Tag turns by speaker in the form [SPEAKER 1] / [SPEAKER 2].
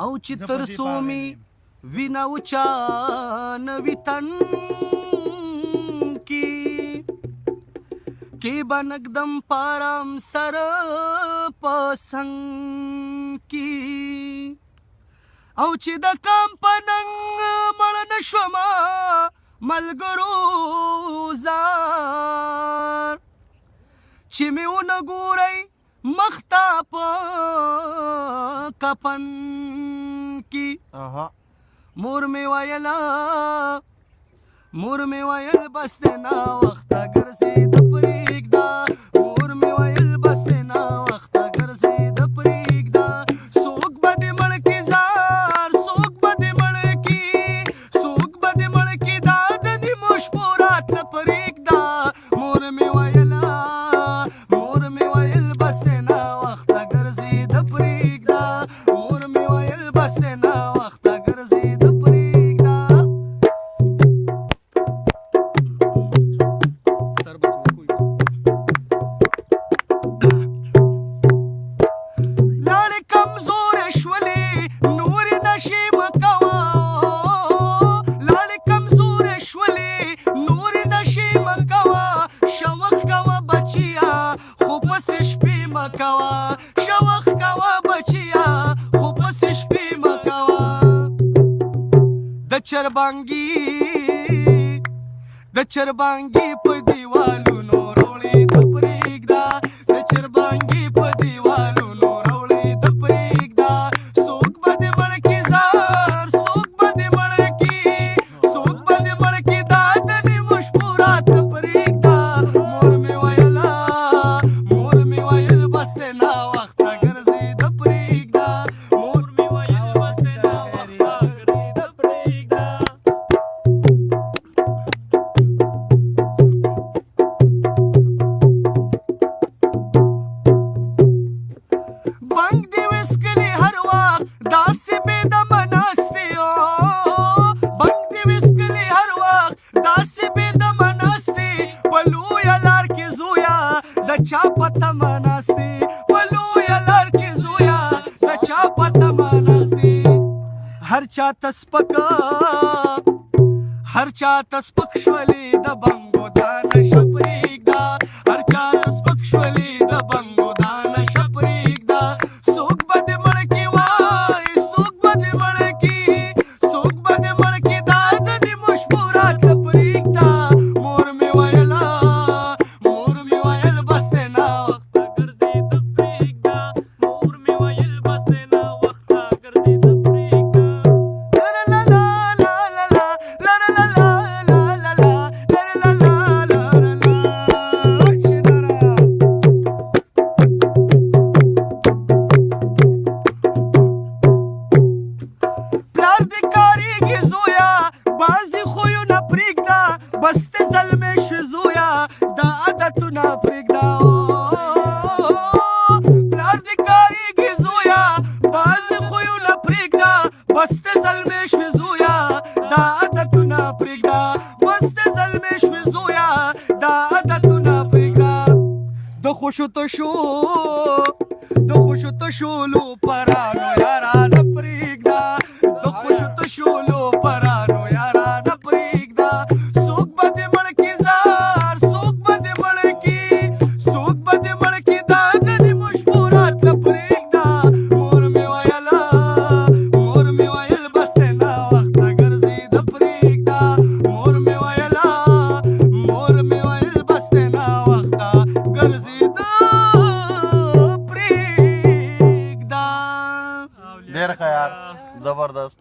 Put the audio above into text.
[SPEAKER 1] او چې تر څو مې وینه وچا نه وي تن کې به نږدم پارام سره په څنګ کې او چې د کام په ننګ مړ نه شومه ملګرو زار چې مې ونه ګورئ مخ ته په کفن کې مور مې ویل بس دی ناوخته ګرځېده پرېږده مور مې ویل بس دی ناوخته ګرځېده پرېږده څوک به دې مړ کړي زار څوک به دې مړ کړي څوک به دې مړ کړي دا د نیمو شپو راتله پرېږده مور مې ویل بس دی ناوخته ګرځېده پرېږده مور مې ویل بس دی ناوخته ګرځېده پرېږده لاړې کمزورې شولې نورې نشې مه کوه لاړې کمزورې شولې نورې نشې مه کوه شوق کوه بچیه خو پسې شپې مه کوه شوق کوه بچیه خو پسې شپې مه کوه د چربانګي په دیوالونو روړېده پرېږده د چربانګي په دیوالونو روړېده پرېږده څوک به دې مړ کړي زار څوک به دې مړ کړي څوک به دې مړ کړي دا د نیمو شپو راته پرېږده مور مې ویل بس دی ناوخته ګرځېده پرېږده مور مې ویل بس دی ناوخته ګرځېده پرېږده بنګ دې وسکلې هر وخت داسې بېدمه ناستې بنګ دې وسکلې هر وخت داسې بېدمه ناستې په لویه لار کې زویه د چا په تمه ناستې په لویه لار کې زویه د چا په تمه ناستې هر چاته سپک شولې د بنګو دا نشه پرېږده هر چاته سپک شولې د بنګو دا نشه پرېږده څوک به دې مړ کړي وای څوک به دې مړ کړي څوک به دې مړ کړي دا د نیمو شپو راتله پرېږده مور مې ویل بس دی ناوخته ګرځېده پرېږده مور مې ویل بس دی ناوخته ګرځېده پرېږده پلار دې کارېږي زویه بعضې خویونه پرېږده بس دې زلمې شوې زویه دا عادتونه پرېږده پلار دې کارېږي زویه بعضې خویونه پرېږده بس دې زلمې شوې زویه دا عادتونه پرېږده بس دې زلمې شوې زویه دا عادتونه پرېږده د خوشو تشولو پرانو یارانه پرېږده د خوشو تشولو پرانو یارانه پرېږده څوک به دې مړ کړي زار څوک به دې مړ کړي څوک به دې مړ کړي دا د نیمو شپو راتله پرېږده مور مې ویل بس دی ناوخته ګرځېده پرېږده مور مې ویل بس دی ناوخته ګرځېده پرېږده
[SPEAKER 2] ډېر ښه یار زبردست